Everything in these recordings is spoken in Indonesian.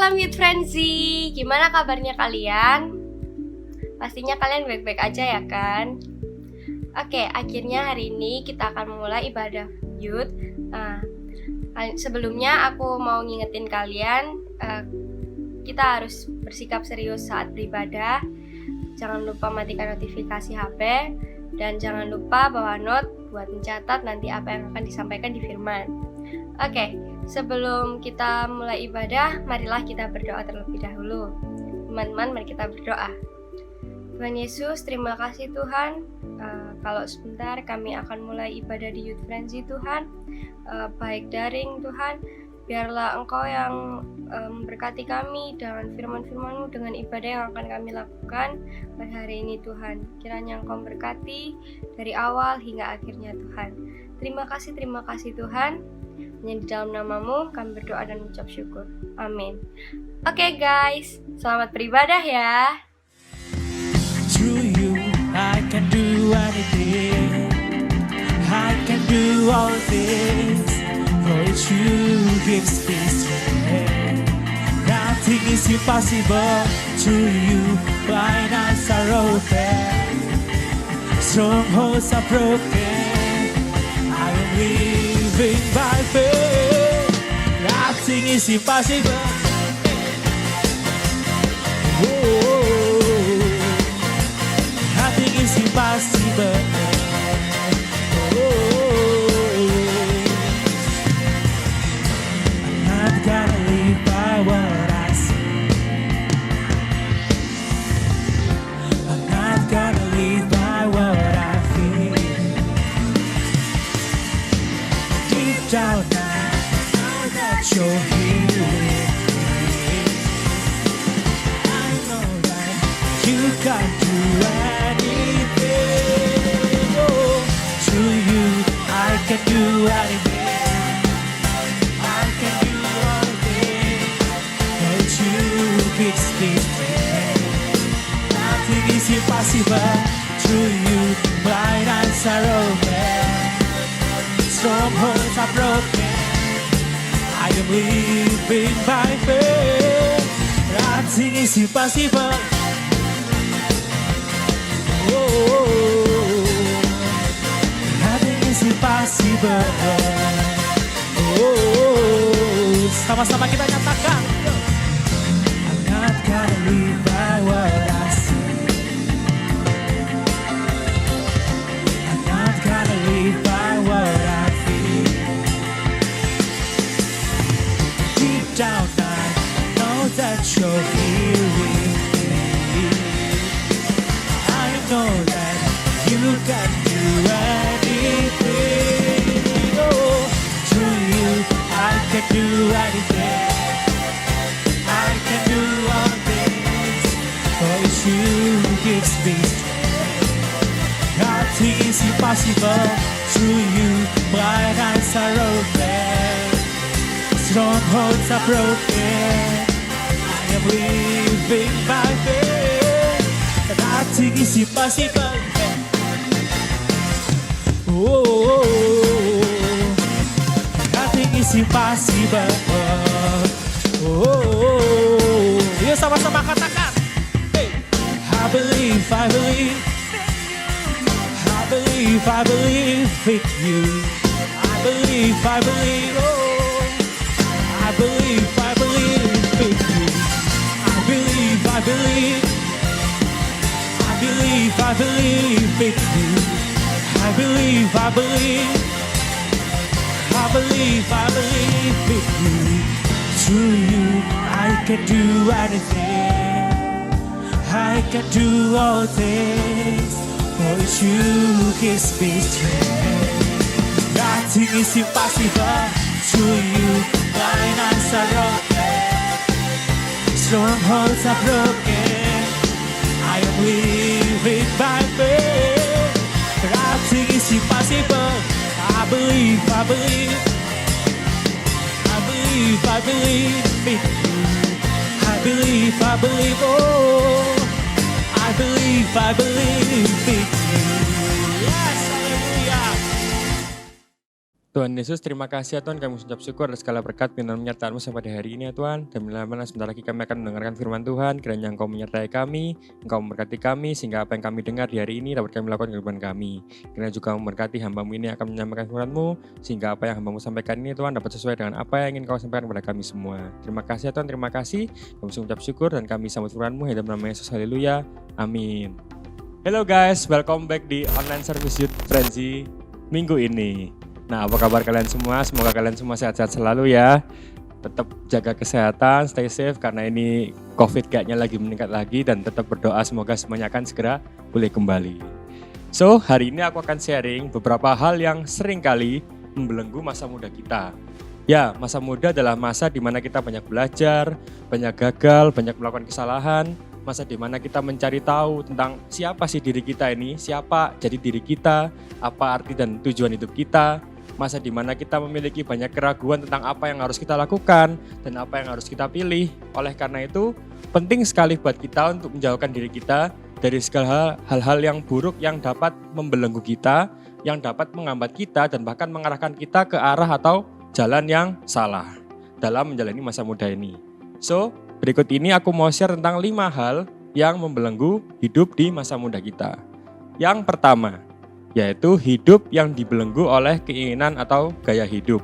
Salam Youth Frenzy, gimana kabarnya kalian? Pastinya kalian baik-baik aja ya kan? Oke, akhirnya hari ini kita akan memulai ibadah Youth. Sebelumnya aku mau ngingetin kalian, kita harus bersikap serius saat beribadah. Jangan lupa matikan notifikasi HP, dan jangan lupa bawa note buat mencatat nanti apa yang akan disampaikan di firman. Oke, sebelum kita mulai ibadah, marilah kita berdoa terlebih dahulu. Teman-teman, mari kita berdoa. Tuhan Yesus, terima kasih Tuhan. Kalau sebentar kami akan mulai ibadah di Youth Frenzy Tuhan, baik daring Tuhan, biarlah Engkau yang memberkati kami dengan firman-firman-Mu, dengan ibadah yang akan kami lakukan pada hari ini Tuhan. Kiranya Engkau berkati dari awal hingga akhirnya Tuhan. Terima kasih Tuhan. Hanya di dalam nama-Mu kami berdoa dan mengucap syukur. Amin. Oke guys, selamat beribadah ya. Through you, I can do anything. I can do all things. For it's you gives peace to me. Nothing is impossible. Through you, blind eyes are open. Strongholds are broken. I am living by faith. Nothing is impossible. Nothing is impossible. I'm not gonna live by what I see. I'm not gonna live by what I feel. Deep down I know that you're here with me. I know that you can do anything. Oh, through you I can do anything. I can do all things. But you fix this thing. Nothing is impossible. Through you blind eyes are open. Strongholds are broken. I am living by faith. Nothing is impossible. Nothing is impossible. Sama-sama kita nyatakan. I'm not gonna live by what I see. I'm not gonna live by what I feel. Deep down I know that you're here with me. I know that you can do anything. Oh, through you I can do anything. I can do all things. For it's you who gives me strength. Nothing is impossible. Through you blind eyes are open. Strongholds are broken. I am living by faith. Nothing is impossible. Nothing is impossible. Yuk sama-sama katakan. Hey. I believe, I believe. I believe, I believe in you. I believe, I believe. Oh, I believe, I believe in you. I believe, I believe. I believe, I believe in you. I believe, I believe. I believe, I believe in you. Through you, I can do anything. I can do all things. For it's you who gives me strength. Nothing is impossible. Through you, blind eyes are open. Strongholds are broken. I am living by faith. Nothing is impossible. I believe, I believe. I believe, I believe in you. I believe, I believe. Oh, I believe, I believe in you. Yes, hallelujah. Tuhan Yesus, terima kasih ya Tuhan, kami mengucap syukur atas segala berkat dan menyertamu sampai hari ini ya Tuhan. Dan bila mana sebentar lagi kami akan mendengarkan firman Tuhan, kiranya Engkau menyertai kami, Engkau memberkati kami, sehingga apa yang kami dengar di hari ini dapat kami lakukan di kehidupan kami. Kiranya juga memberkati hamba-Mu ini yang akan menyampaikan firman-Mu, sehingga apa yang hamba-Mu sampaikan ini Tuhan dapat sesuai dengan apa yang ingin Kau sampaikan kepada kami semua. Terima kasih ya Tuhan, terima kasih. Kami mengucap syukur dan kami sambut firman-Mu, dalam nama Yesus, haleluya, amin. Hello guys, welcome back di Online Service Youth Frenzy minggu ini. Nah, apa kabar kalian semua? Semoga kalian semua sehat-sehat selalu ya. Tetap jaga kesehatan, stay safe karena ini COVID kayaknya lagi meningkat lagi, dan tetap berdoa semoga semuanya akan segera pulih kembali. So, hari ini aku akan sharing beberapa hal yang sering kali membelenggu masa muda kita. Ya, masa muda adalah masa di mana kita banyak belajar, banyak gagal, banyak melakukan kesalahan, masa di mana kita mencari tahu tentang siapa sih diri kita ini, siapa jadi diri kita, apa arti dan tujuan hidup kita. Masa di mana kita memiliki banyak keraguan tentang apa yang harus kita lakukan dan apa yang harus kita pilih. Oleh karena itu, penting sekali buat kita untuk menjauhkan diri kita dari segala hal-hal yang buruk yang dapat membelenggu kita, yang dapat menghambat kita dan bahkan mengarahkan kita ke arah atau jalan yang salah dalam menjalani masa muda ini. So, berikut ini aku mau share tentang 5 hal yang membelenggu hidup di masa muda kita. Yang pertama, yaitu hidup yang dibelenggu oleh keinginan atau gaya hidup.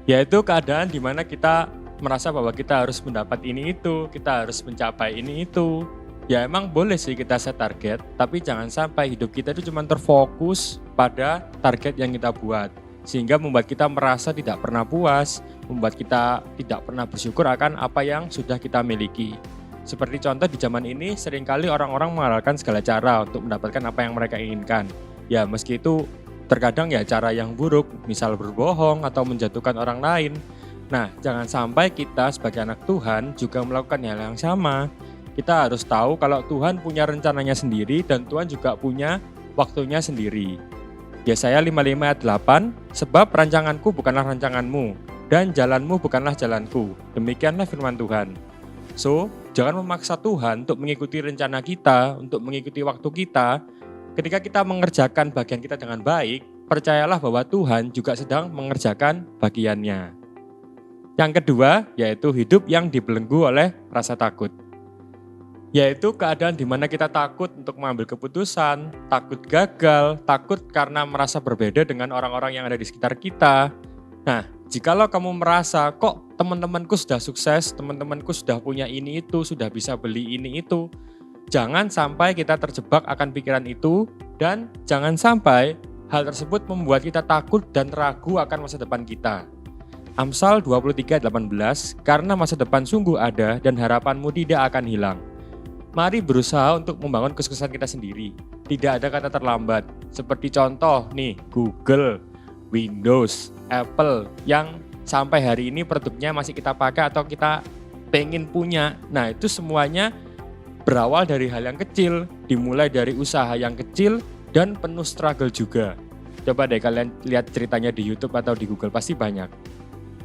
Yaitu keadaan di mana kita merasa bahwa kita harus mendapat ini itu, kita harus mencapai ini itu. Ya emang boleh sih kita set target, tapi jangan sampai hidup kita itu cuma terfokus pada target yang kita buat. Sehingga membuat kita merasa tidak pernah puas, membuat kita tidak pernah bersyukur akan apa yang sudah kita miliki. Seperti contoh di zaman ini, seringkali orang-orang menghalalkan segala cara untuk mendapatkan apa yang mereka inginkan. Ya meski itu terkadang ya cara yang buruk, misal berbohong atau menjatuhkan orang lain. Nah, jangan sampai kita sebagai anak Tuhan juga melakukan hal yang sama. Kita harus tahu kalau Tuhan punya rencananya sendiri dan Tuhan juga punya waktunya sendiri. Yesaya 55 ayat 8, sebab rancanganku bukanlah rancanganmu dan jalanmu bukanlah jalanku. Demikianlah firman Tuhan. So, jangan memaksa Tuhan untuk mengikuti rencana kita, untuk mengikuti waktu kita. Ketika kita mengerjakan bagian kita dengan baik, percayalah bahwa Tuhan juga sedang mengerjakan bagiannya. Yang kedua, yaitu hidup yang dibelenggu oleh rasa takut. Yaitu keadaan di mana kita takut untuk mengambil keputusan, takut gagal, takut karena merasa berbeda dengan orang-orang yang ada di sekitar kita. Nah, jikalau kamu merasa kok teman-temanku sudah sukses, teman-temanku sudah punya ini itu, sudah bisa beli ini itu, jangan sampai kita terjebak akan pikiran itu, dan jangan sampai hal tersebut membuat kita takut dan ragu akan masa depan kita. Amsal 23:18, karena masa depan sungguh ada dan harapanmu tidak akan hilang. Mari berusaha untuk membangun kesuksesan kita sendiri. Tidak ada kata terlambat. Seperti contoh nih, Google, Windows, Apple yang sampai hari ini produknya masih kita pakai atau kita pengen punya. Nah, itu semuanya berawal dari hal yang kecil, dimulai dari usaha yang kecil dan penuh struggle juga. Coba deh kalian lihat ceritanya di YouTube atau di Google, pasti banyak.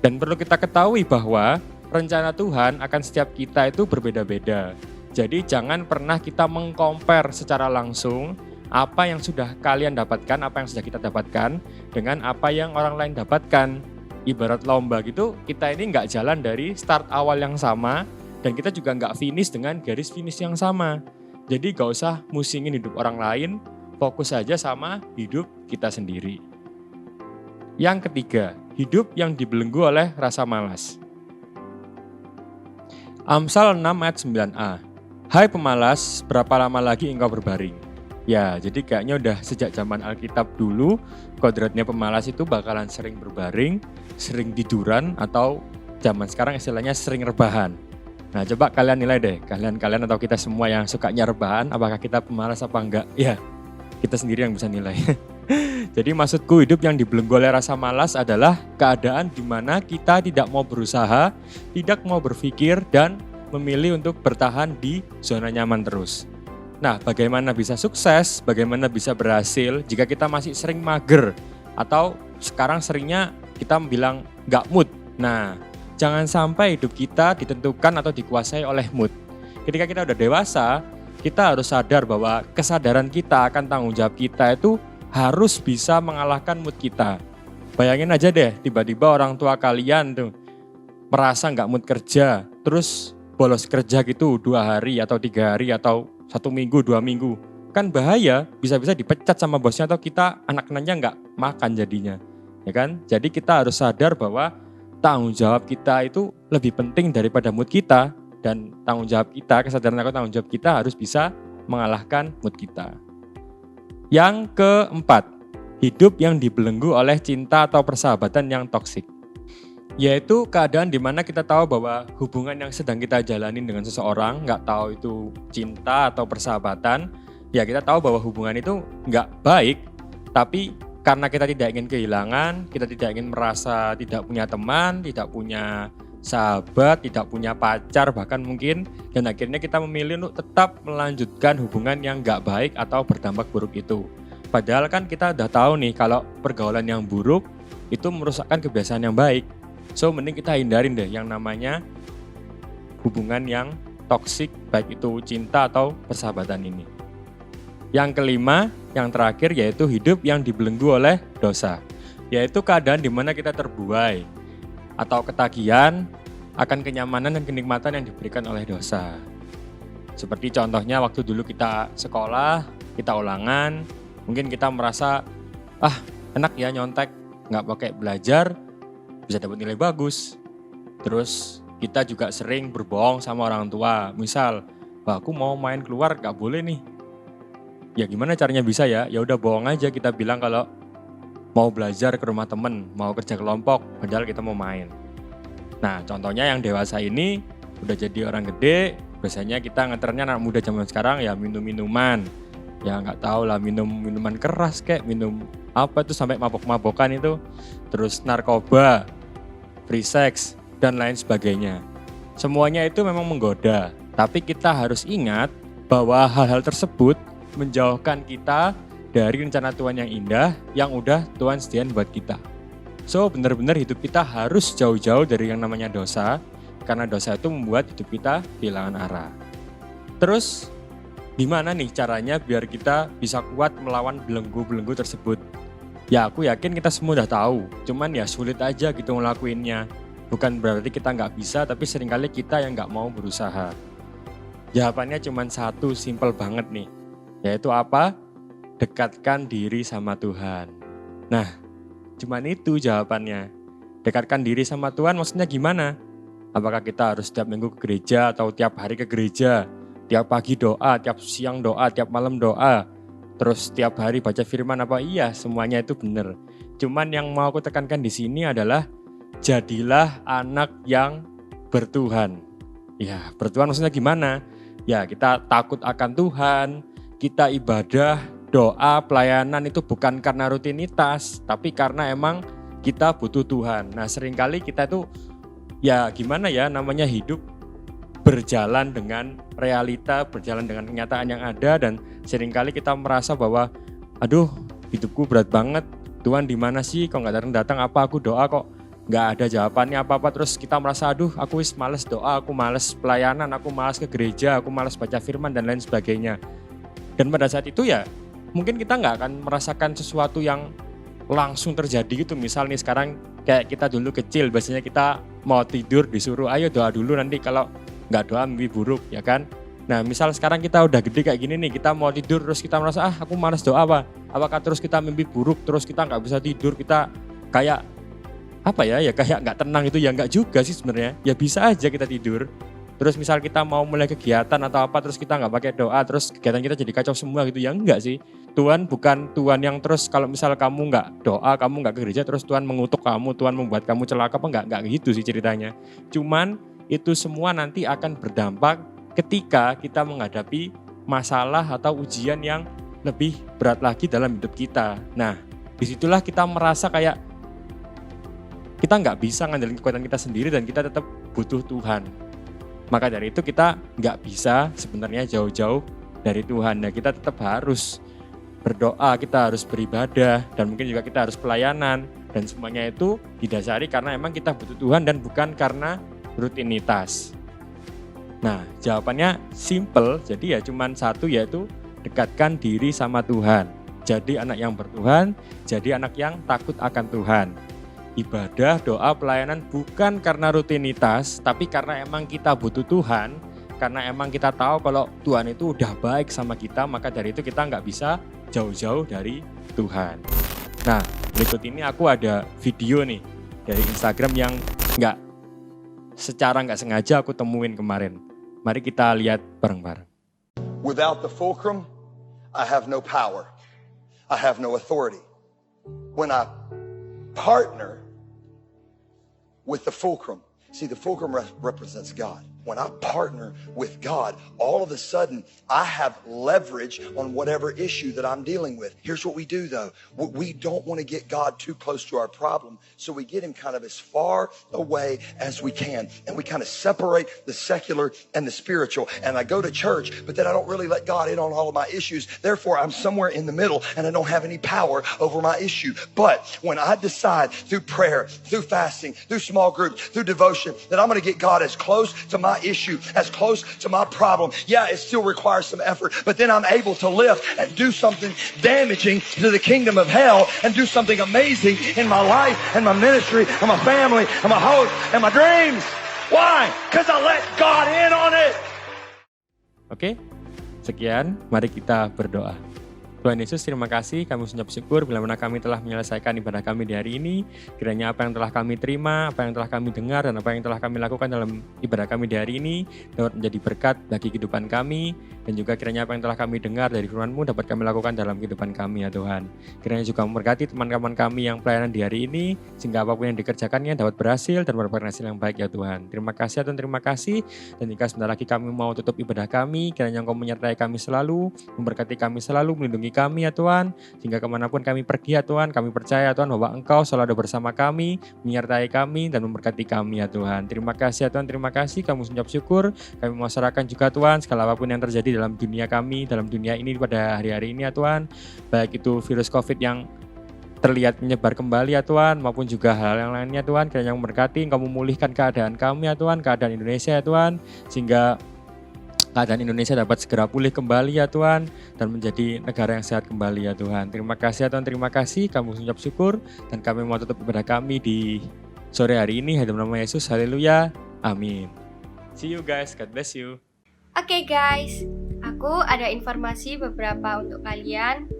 Dan perlu kita ketahui bahwa rencana Tuhan akan setiap kita itu berbeda-beda. Jadi jangan pernah kita meng-compare secara langsung apa yang sudah kalian dapatkan, apa yang sudah kita dapatkan dengan apa yang orang lain dapatkan. Ibarat lomba gitu, kita ini nggak jalan dari start awal yang sama, dan kita juga nggak finish dengan garis finish yang sama. Jadi nggak usah musingin hidup orang lain, fokus saja sama hidup kita sendiri. Yang ketiga, hidup yang dibelenggu oleh rasa malas. Amsal 6 ayat 9a. Hai pemalas, berapa lama lagi engkau berbaring? Ya, jadi kayaknya udah sejak zaman Alkitab dulu, kodratnya pemalas itu bakalan sering berbaring, sering tiduran, atau zaman sekarang istilahnya sering rebahan. Nah, coba kalian nilai deh, kalian atau kita semua yang sukanya rebahan, apakah kita pemalas apa enggak? Ya, kita sendiri yang bisa nilai. Jadi maksudku, hidup yang dibelenggu oleh rasa malas adalah keadaan di mana kita tidak mau berusaha, tidak mau berpikir, dan memilih untuk bertahan di zona nyaman terus. Nah, bagaimana bisa sukses, bagaimana bisa berhasil jika kita masih sering mager, atau sekarang seringnya kita bilang nggak mood. Nah, jangan sampai hidup kita ditentukan atau dikuasai oleh mood. Ketika kita udah dewasa, kita harus sadar bahwa kesadaran kita akan tanggung jawab kita itu harus bisa mengalahkan mood kita. Bayangin aja deh, tiba-tiba orang tua kalian tuh merasa nggak mood kerja, terus bolos kerja gitu 2 hari atau 3 hari atau 1 minggu, 2 minggu. Kan bahaya, bisa-bisa dipecat sama bosnya atau kita anak-anaknya nggak makan jadinya. Ya kan? Jadi kita harus sadar bahwa tanggung jawab kita itu lebih penting daripada mood kita. Dan tanggung jawab kita, kesadaran aku tanggung jawab kita harus bisa mengalahkan mood kita. Yang keempat, hidup yang dibelenggu oleh cinta atau persahabatan yang toksik. Yaitu keadaan di mana kita tahu bahwa hubungan yang sedang kita jalanin dengan seseorang, nggak tahu itu cinta atau persahabatan, ya kita tahu bahwa hubungan itu nggak baik, tapi karena kita tidak ingin kehilangan, kita tidak ingin merasa tidak punya teman, tidak punya sahabat, tidak punya pacar bahkan mungkin, dan akhirnya kita memilih untuk tetap melanjutkan hubungan yang nggak baik atau berdampak buruk itu. Padahal kan kita udah tahu nih kalau pergaulan yang buruk itu merusakkan kebiasaan yang baik. So mending kita hindarin deh yang namanya hubungan yang toksik, baik itu cinta atau persahabatan ini. Yang kelima, yang terakhir yaitu hidup yang dibelenggu oleh dosa. Yaitu keadaan di mana kita terbuai atau ketagihan akan kenyamanan dan kenikmatan yang diberikan oleh dosa. Seperti contohnya waktu dulu kita sekolah, kita ulangan, mungkin kita merasa, enak ya nyontek, nggak pakai belajar, bisa dapat nilai bagus. Terus kita juga sering berbohong sama orang tua. Misal, aku mau main keluar nggak boleh nih. Ya gimana caranya bisa ya? Ya udah bohong aja, kita bilang kalau mau belajar ke rumah temen, mau kerja kelompok, padahal kita mau main. Nah contohnya yang dewasa ini udah jadi orang gede, biasanya kita ngetrennya anak muda zaman sekarang ya minum minuman. Ya nggak tahu lah, minum minuman keras kayak minum apa itu sampai mabok-mabokan itu, terus narkoba, free sex dan lain sebagainya. Semuanya itu memang menggoda, tapi kita harus ingat bahwa hal-hal tersebut menjauhkan kita dari rencana Tuhan yang indah yang udah Tuhan sediain buat kita. So benar-benar hidup kita harus jauh-jauh dari yang namanya dosa, karena dosa itu membuat hidup kita kehilangan arah. Terus gimana nih caranya biar kita bisa kuat melawan belenggu-belenggu tersebut? Ya aku yakin kita semua udah tahu, cuman ya sulit aja gitu ngelakuinnya. Bukan berarti kita nggak bisa, tapi seringkali kita yang nggak mau berusaha. Jawabannya cuman satu, simpel banget nih. Yaitu apa? Dekatkan diri sama Tuhan. Nah, cuman itu jawabannya. Dekatkan diri sama Tuhan maksudnya gimana? Apakah kita harus tiap minggu ke gereja atau tiap hari ke gereja? Tiap pagi doa, tiap siang doa, tiap malam doa. Terus tiap hari baca firman apa? Iya, semuanya itu benar. Cuman yang mau aku tekankan di sini adalah jadilah anak yang bertuhan. Ya, bertuhan maksudnya gimana? Ya, kita takut akan Tuhan, kita ibadah, doa, pelayanan itu bukan karena rutinitas, tapi karena emang kita butuh Tuhan. Nah, seringkali kita itu ya gimana ya namanya hidup berjalan dengan realita, berjalan dengan kenyataan yang ada, dan seringkali kita merasa bahwa aduh hidupku berat banget, Tuhan di mana sih kok nggak datang-datang, apa aku doa kok nggak ada jawabannya apa-apa, terus kita merasa aduh aku males doa, aku males pelayanan, aku males ke gereja, aku males baca firman dan lain sebagainya. Dan pada saat itu ya mungkin kita nggak akan merasakan sesuatu yang langsung terjadi gitu. Misal nih sekarang kayak kita dulu kecil, biasanya kita mau tidur disuruh ayo doa dulu, nanti kalau nggak doa mimpi buruk, ya kan. Nah misal sekarang kita udah gede kayak gini nih, kita mau tidur terus kita merasa aku malas doa, apakah terus kita mimpi buruk, terus kita nggak bisa tidur, kita kayak apa ya kayak nggak tenang itu? Ya nggak juga sih sebenarnya, ya bisa aja kita tidur. Terus misal kita mau mulai kegiatan atau apa, terus kita nggak pakai doa, terus kegiatan kita jadi kacau semua gitu, ya enggak sih. Tuhan bukan Tuhan yang terus kalau misal kamu nggak doa, kamu nggak ke gereja, terus Tuhan mengutuk kamu, Tuhan membuat kamu celaka apa, nggak gitu sih ceritanya. Cuman itu semua nanti akan berdampak ketika kita menghadapi masalah atau ujian yang lebih berat lagi dalam hidup kita. Nah, disitulah kita merasa kayak kita nggak bisa ngandelin kekuatan kita sendiri dan kita tetap butuh Tuhan. Maka dari itu kita nggak bisa sebenarnya jauh-jauh dari Tuhan. Nah, kita tetap harus berdoa, kita harus beribadah, dan mungkin juga kita harus pelayanan. Dan semuanya itu didasari karena emang kita butuh Tuhan dan bukan karena rutinitas. Nah, jawabannya simple, jadi ya cuman satu, yaitu dekatkan diri sama Tuhan. Jadi anak yang bertuhan, jadi anak yang takut akan Tuhan. ibadah, doa, pelayanan bukan karena rutinitas, tapi karena emang kita butuh Tuhan, karena emang kita tahu kalau Tuhan itu udah baik sama kita, maka dari itu kita nggak bisa jauh-jauh dari Tuhan. Nah, berikut ini aku ada video nih dari Instagram yang secara nggak sengaja aku temuin kemarin. Mari kita lihat bareng-bareng. Without the fulcrum, I have no power. I have no authority. When I partner with the fulcrum, see, the fulcrum represents God. When I partner with God, all of a sudden, I have leverage on whatever issue that I'm dealing with. Here's what we do, though. We don't want to get God too close to our problem, so we get him kind of as far away as we can, and we kind of separate the secular and the spiritual. And I go to church, but then I don't really let God in on all of my issues. Therefore, I'm somewhere in the middle, and I don't have any power over my issue. But when I decide through prayer, through fasting, through small groups, through devotion, that I'm going to get God as close to my issue, as close to my problem. Yeah, it still requires some effort, but then I'm able to lift and do something damaging to the kingdom of hell and do something amazing in my life and my ministry and my family and my hope and my dreams. Why? Because I let God in on it. Oke, sekian, mari kita berdoa. Tuhan Yesus, terima kasih, kami mengucap syukur bila mana kami telah menyelesaikan ibadah kami di hari ini. Kiranya apa yang telah kami terima, apa yang telah kami dengar, dan apa yang telah kami lakukan dalam ibadah kami di hari ini dapat menjadi berkat bagi kehidupan kami. Dan juga kiranya apa yang telah kami dengar dari firman-Mu dapat kami lakukan dalam kehidupan kami, ya Tuhan. Kiranya juga memberkati teman-teman kami yang pelayanan di hari ini, sehingga apapun yang dikerjakannya dapat berhasil dan mendapatkan hasil yang baik, ya Tuhan. Terima kasih, ya Tuhan, terima kasih. Dan jika sebentar lagi kami mau tutup ibadah kami, kiranya Engkau menyertai kami selalu, memberkati kami selalu, melindungi kami, ya Tuhan. Sehingga kemanapun kami pergi, ya Tuhan, kami percaya, Tuhan, bahwa Engkau selalu ada bersama kami, menyertai kami, dan memberkati kami, ya Tuhan. Terima kasih, ya Tuhan, terima kasih. Kami mengucap syukur, kami mau serahkan juga, Tuhan, segala apapun yang terjadi dalam dunia kami, dalam dunia ini pada hari-hari ini, ya Tuhan. Baik itu virus COVID yang terlihat menyebar kembali, ya Tuhan, maupun juga hal yang lainnya, Tuhan. Kiranya memberkati, Engkau memulihkan keadaan kami, ya Tuhan, keadaan Indonesia, ya Tuhan, sehingga keadaan Indonesia dapat segera pulih kembali, ya Tuhan, dan menjadi negara yang sehat kembali, ya Tuhan. Terima kasih, ya Tuhan, terima kasih. Kami mengucap syukur, dan kami mau tutup ibadah kami di sore hari ini. Dalam nama Yesus, haleluya, amin. See you guys, God bless you. Oke guys, aku ada informasi beberapa untuk kalian.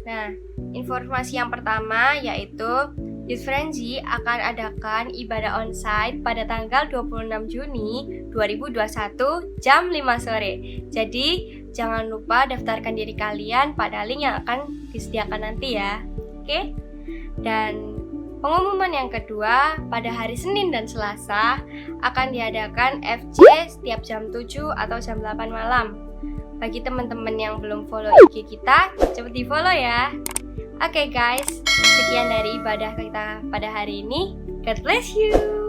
Nah, informasi yang pertama yaitu Youth Frenzy akan adakan ibadah onsite pada tanggal 26 Juni 2021 jam 5 sore. Jadi, jangan lupa daftarkan diri kalian pada link yang akan disediakan nanti ya. Oke? Dan pengumuman yang kedua, pada hari Senin dan Selasa akan diadakan FC setiap jam 7 atau jam 8 malam. Bagi teman-teman yang belum follow IG kita, cepet di follow ya. Oke guys, sekian dari ibadah kita pada hari ini. God bless you.